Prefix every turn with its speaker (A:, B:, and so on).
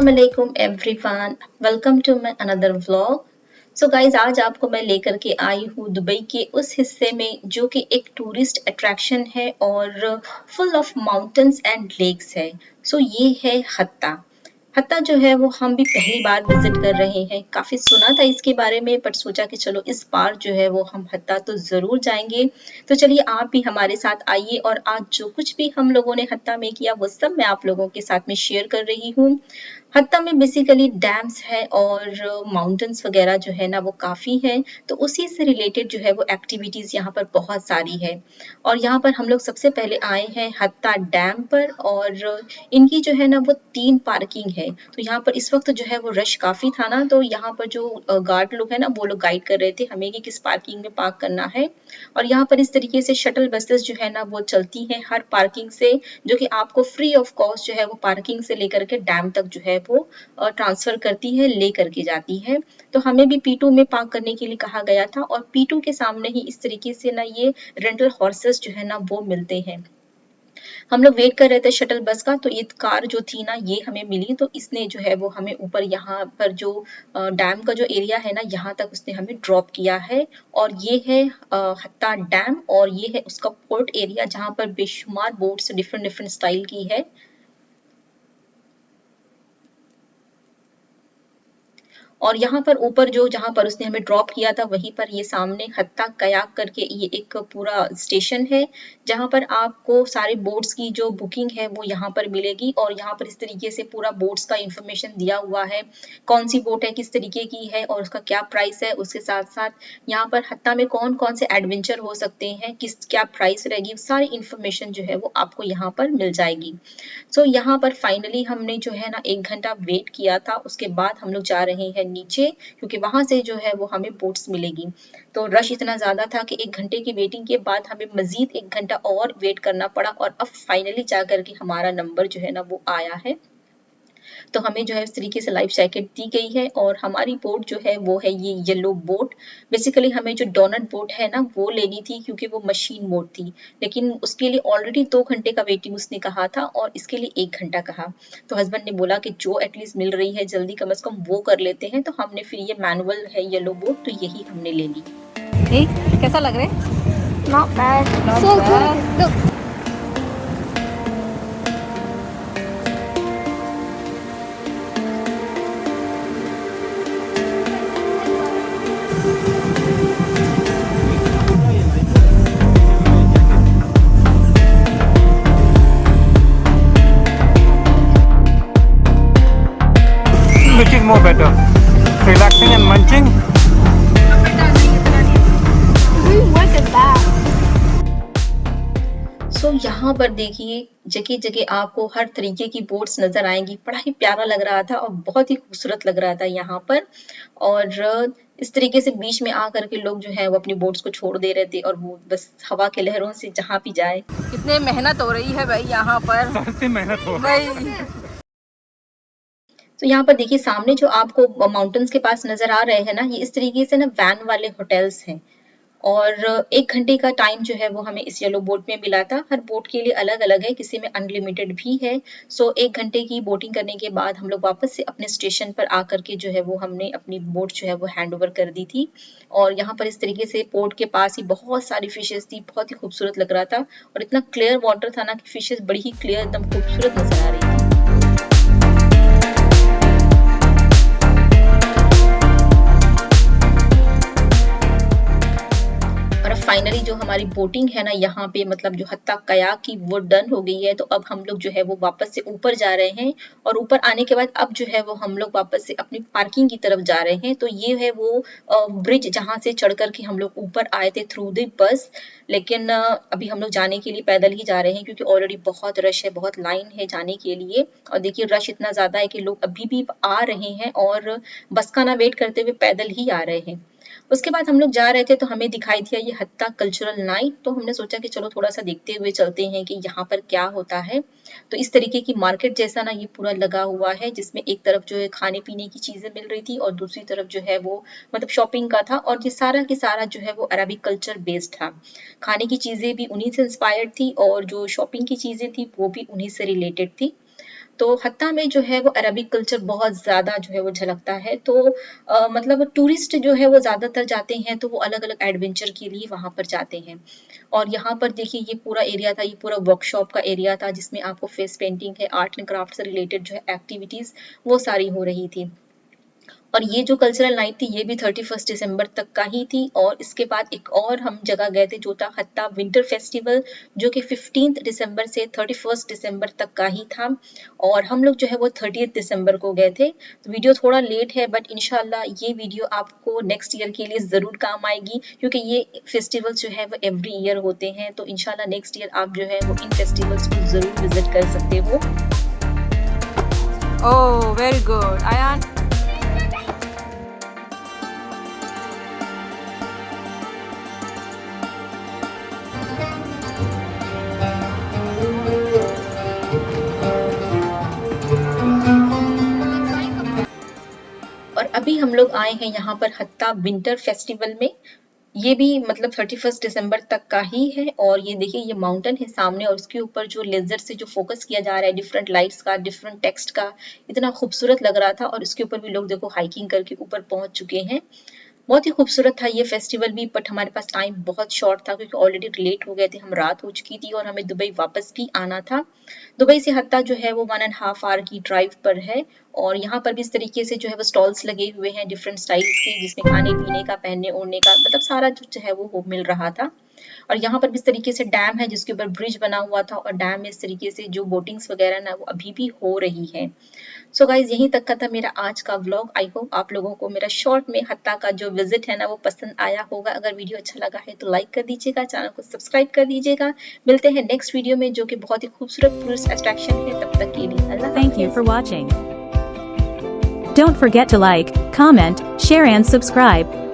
A: अस्सलाम everyone, welcome to my another vlog. So guys, आज आपको मैं लेकर के आई हूँ दुबई के उस हिस्से में जो कि एक टूरिस्ट अट्रैक्शन है और full of mountains and lakes है। सो ये है हत्ता। हत्ता जो है वो हम भी पहली बार विजिट कर रहे हैं। काफी सुना था इसके बारे में, बट सोचा कि चलो इस बार जो है वो हम हत्ता तो जरूर जाएंगे। तो चलिए आप भी हमारे साथ आइए और आज जो कुछ भी हम लोगों ने हत्ता में किया वो सब मैं आप लोगों के साथ में शेयर कर रही हूँ। हत्ता में बेसिकली डैम्स है और माउंटेन्स वगैरह जो है ना वो काफ़ी है, तो उसी से रिलेटेड जो है वो एक्टिविटीज़ यहाँ पर बहुत सारी है। और यहाँ पर हम लोग सबसे पहले आए हैं हत्ता डैम पर, और इनकी जो है ना वो 3 पार्किंग है। तो यहाँ पर इस वक्त जो है वो रश काफ़ी था ना, तो यहाँ पर जो गार्ड लोग हैं ना वो लोग गाइड कर रहे थे हमें कि किस पार्किंग में पार्क करना है। और यहाँ पर इस तरीके से शटल बसेस जो है ना वो चलती हैं हर पार्किंग से, जो कि आपको फ्री ऑफ कॉस्ट जो है वो पार्किंग से लेकर के डैम तक जो है वो ट्रांसफर करती है, ले करके जाती है। तो हमें भी P2 में पार्क करने के लिए कहा गया था, और P2 के सामने ही इस तरीके से ना ये रेंटल हॉर्सेस जो है ना वो मिलते हैं। हम लोग वेट कर रहे थे शटल बस का, तो ये कार जो थी ना ये हमें मिली, तो इसने जो है वो हमें ऊपर यहाँ पर जो डैम का जो एरिया है ना यहाँ तक उसने हमें ड्रॉप किया है। और ये है हत्ता डैम, और ये है उसका पोर्ट एरिया जहाँ पर बेशुमार बोट्स डिफरेंट डिफरेंट स्टाइल की है। और यहाँ पर ऊपर जो जहाँ पर उसने हमें ड्रॉप किया था वहीं पर ये सामने हत्ता कयाक करके ये एक पूरा स्टेशन है, जहाँ पर आपको सारे बोट्स की जो बुकिंग है वो यहाँ पर मिलेगी। और यहाँ पर इस तरीके से पूरा बोट्स का इंफॉर्मेशन दिया हुआ है, कौन सी बोट है, किस तरीके की है और उसका क्या प्राइस है। उसके साथ साथ यहाँ पर हत्ता में कौन कौन से एडवेंचर हो सकते हैं, किस क्या प्राइस रहेगी, सारी इंफॉर्मेशन जो है वो आपको यहाँ पर मिल जाएगी। सो यहाँ पर फाइनली हमने जो है ना 1 घंटा वेट किया था, उसके बाद हम लोग जा रहे हैं नीचे, क्योंकि वहां से जो है वो हमें बोट्स मिलेगी। तो रश इतना ज्यादा था कि 1 घंटे की वेटिंग के बाद हमें मजीद 1 घंटा और वेट करना पड़ा, और अब फाइनली जा करके हमारा नंबर जो है ना वो आया है। तो हमें जो है इस तरीके से लाइफ जैकेट दी गई है, और हमारी बोट जो है वो है ये येलो बोट। बेसिकली हमें जो डोनट बोट है ना वो लेनी थी, क्योंकि वो मशीन मोड थी, लेकिन उसके लिए ऑलरेडी 2 घंटे का वेटिंग उसने कहा था और इसके लिए 1 घंटा कहा। तो हस्बैंड ने बोला कि जो एटलीस्ट मिल रही है जल्दी कम से कम वो कर लेते हैं, तो हमने फिर ये मैनुअल है येलो बोट, तो यही हमने ले ली।
B: कैसा लग रहा है?
C: Not bad.
B: Not
C: So
B: bad.
C: good. Look.
D: Which is more better, relaxing and munching?
C: What is that?
A: सो यहाँ पर देखिए जगह जगह आपको हर तरीके की बोट्स नजर आएंगी। बड़ा ही प्यारा लग रहा था और बहुत ही खूबसूरत लग रहा था यहाँ पर। और इस तरीके से बीच में आकर के लोग जो है वो अपनी बोट्स को छोड़ दे रहे थे, और वो बस हवा के लहरों से जहाँ भी जाए।
B: कितने मेहनत हो रही है भाई यहाँ पर।
D: सबसे मेहनत हो
B: भाई
A: तो यहाँ पर देखिए सामने जो आपको माउंटेन्स के पास नजर आ रहे हैं ना, ये इस तरीके से ना वैन वाले होटल्स हैं। और 1 घंटे का टाइम जो है वो हमें इस येलो बोट में मिला था। हर बोट के लिए अलग अलग है, किसी में अनलिमिटेड भी है। सो 1 घंटे की बोटिंग करने के बाद हम लोग वापस से अपने स्टेशन पर आकर के जो है वो हमने अपनी बोट जो है वो हैंड ओवर कर दी थी। और यहाँ पर इस तरीके से पोर्ट के पास ही बहुत सारी फिशेस थी, बहुत ही खूबसूरत लग रहा था, और इतना क्लियर वाटर था ना कि फिशेस बड़ी ही क्लियर एकदम खूबसूरत नजर आ रही थी। और अब फाइनली जो हमारी बोटिंग है ना यहाँ पे, मतलब जो हत्ता कयाक की, वो डन हो गई है। तो अब हम लोग जो है वो वापस से ऊपर जा रहे हैं, और ऊपर आने के बाद अब जो है वो हम लोग वापस से अपनी पार्किंग की तरफ जा रहे हैं। तो ये है वो ब्रिज जहाँ से चढ़ कर के हम लोग ऊपर आए थे थ्रू द बस। लेकिन अभी हम लोग जाने के लिए पैदल ही जा रहे हैं, क्योंकि ऑलरेडी बहुत रश है, बहुत लाइन है जाने के लिए। और देखिए रश इतना ज्यादा है कि लोग अभी भी आ रहे हैं और बस का ना वेट करते हुए पैदल ही आ रहे हैं। उसके बाद हम लोग जा रहे थे तो हमें दिखाई दिया ये हत्ता कल्चरल नाइट, तो हमने सोचा कि चलो थोड़ा सा देखते हुए चलते हैं कि यहाँ पर क्या होता है। तो इस तरीके की मार्केट जैसा ना ये पूरा लगा हुआ है, जिसमें एक तरफ जो है खाने पीने की चीजें मिल रही थी और दूसरी तरफ जो है वो मतलब शॉपिंग का था। और ये सारा की सारा जो है वो अरबिक कल्चर बेस्ड था। खाने की चीजें भी उन्हीं से इंस्पायर्ड थी और जो शॉपिंग की चीजें थी वो भी उन्हीं से रिलेटेड थी। तो हत्ता में जो है वो अरबिक कल्चर बहुत ज़्यादा जो है वो झलकता है। तो मतलब टूरिस्ट जो है वो ज़्यादातर जाते हैं तो वो अलग-अलग एडवेंचर के लिए वहाँ पर जाते हैं। और यहाँ पर देखिए ये पूरा एरिया था, ये पूरा वर्कशॉप का एरिया था जिसमें आपको फेस पेंटिंग है, आर्ट एंड क्राफ्ट से रिलेटेड जो है एक्टिविटीज़ वो सारी हो रही थी। और ये जो कल्चरल नाइट थी ये भी 31 दिसंबर तक का ही थी। और इसके बाद एक और हम जगह गए थे जो था हत्ता विंटर फेस्टिवल, जो कि 15 दिसंबर से 31 दिसंबर तक का ही था। और हम लोग जो है वो 30 दिसंबर को गए थे। तो वीडियो थोड़ा लेट है बट इंशाल्लाह ये वीडियो आपको नेक्स्ट ईयर के लिए ज़रूर काम आएगी, क्योंकि ये फेस्टिवल्स जो है वो एवरी ईयर होते हैं। तो इंशाल्लाह नेक्स्ट ईयर आप जो है वो इन फेस्टिवल्स को ज़रूर विजिट कर सकते हो।
B: Oh very good Ayaan.
A: और अभी हम लोग आए हैं यहाँ पर हत्ता विंटर फेस्टिवल में। ये भी मतलब 31 दिसंबर तक का ही है। और ये देखिए ये माउंटेन है सामने और उसके ऊपर जो लेजर से जो फोकस किया जा रहा है, डिफरेंट लाइट्स का, डिफरेंट टेक्स्ट का, इतना खूबसूरत लग रहा था। और उसके ऊपर भी लोग देखो हाइकिंग करके ऊपर पहुंच चुके हैं। बहुत ही खूबसूरत था ये फेस्टिवल भी, बट हमारे पास टाइम बहुत शॉर्ट था क्योंकि ऑलरेडी लेट हो गए थे, हम रात हो चुकी थी और हमें दुबई वापस भी आना था। दुबई से हत्ता जो है वो 1.5 आवर की ड्राइव पर है। और यहाँ पर भी इस तरीके से जो है वो स्टॉल्स लगे हुए हैं डिफरेंट स्टाइल्स के, जिसमें खाने पीने का, पहनने ओढ़ने का, मतलब सारा जो है वो मिल रहा था। और यहाँ पर भी इस तरीके से डैम है जिसके ऊपर ब्रिज बना हुआ था और डैम में इस तरीके से जो बोटिंग्स वगैरह ना वो अभी भी हो रही है। सो गाइज यहीं तक का था मेरा आज का व्लॉग। आई होप आप लोगों को मेरा शॉर्ट में हत्ता का जो विजिट है ना वो पसंद आया होगा। अगर वीडियो अच्छा लगा है तो लाइक कर दीजिएगा, चैनल को सब्सक्राइब कर दीजिएगा। मिलते हैं नेक्स्ट वीडियो में जो कि बहुत ही खूबसूरत टूरिस्ट अट्रैक्शन है। तब तक के लिए अल्लाह
E: Thank you
A: हाफिज़।
E: for watching. Don't forget to like, comment, share and subscribe.